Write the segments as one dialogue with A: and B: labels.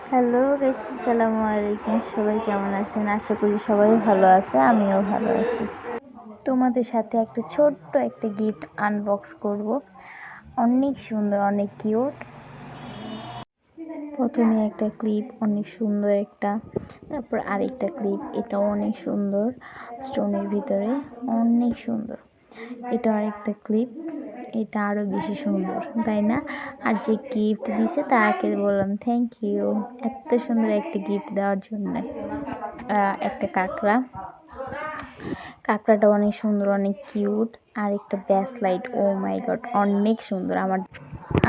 A: Hello guys, আসসালামু আলাইকুম। সবাই কেমন আছেন? আশা করি সবাই ভালো আছে, আমিও ভালো আছি। তোমাদের সাথে ছোট্ট একটা গিফট আনবক্স করব। অনেক সুন্দর, অনেক কিউট। প্রথমে একটা ক্লিপ, অনেক সুন্দর একটা। তারপর আরেকটা ক্লিপ, এটাও অনেক সুন্দর, স্টোনের ভিতরে, অনেক সুন্দর। এটা আরেকটা ক্লিপ, এটা আরও বেশি সুন্দর, তাই না? আর যে গিফট দিছে তাকে বললাম থ্যাংক ইউ, এত সুন্দর একটা গিফট দেওয়ার জন্য। একটা কাঁকড়াটা অনেক সুন্দর, অনেক কিউট। আর একটা ব্যাস লাইট, ও মাই গড, অনেক সুন্দর।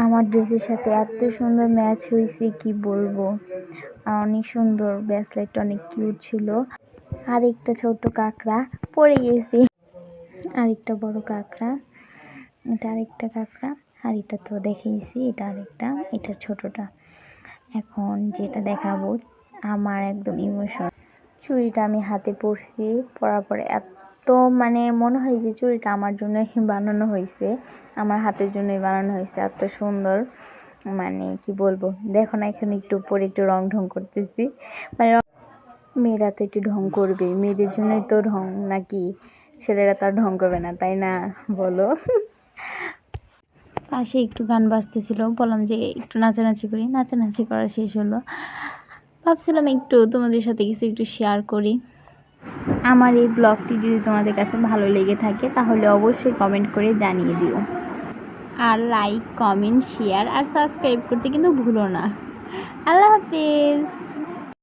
A: আমার ড্রেসের সাথে এত সুন্দর ম্যাচ হয়েছে, কি বলবো। আর অনেক সুন্দর, ব্যাস লাইটটা অনেক কিউট ছিল। আর একটা ছোট্ট কাঁকড়া পড়ে গেছে। আরেকটা বড় কাঁকড়া, এটা আরেকটা কাঁকড়া। আর এটা তো দেখেইছি, এটা আরেকটা, এটা ছোটটা। এখন যেটা দেখাবো, আমার একদম ইমোশন। চুড়িটা আমি হাতে পরছি, পরার পরে এত মনে হয় যে চুড়িটা আমার জন্যই বানানো হয়েছে, আমার হাতের জন্যই বানানো হয়েছে। এত সুন্দর, কি বলবো। দেখো না, এখানে একটু পরে একটু রং ঢং করতেছি। মেয়েরা তো একটু ঢং করবে, মেয়েদের জন্যই তো ঢং নাকি? ছেলেরা তো আর ঢং করবে না, তাই না? বলো। পাশে একটু গান বাজতেছিল, বললাম যে একটু নাচানাচি করি। নাচানাচি করা শেষ হলো, ভাবছিলাম একটু তোমাদের সাথে কিছু একটু শেয়ার করি। আমার এই ব্লগটি যদি তোমাদের কাছে ভালো লেগে থাকে তাহলে অবশ্যই কমেন্ট করে জানিয়ে দিও। আর লাইক, কমেন্ট, শেয়ার আর সাবস্ক্রাইব করতে কিন্তু ভুলো না। আল্লাহ হাফেজ।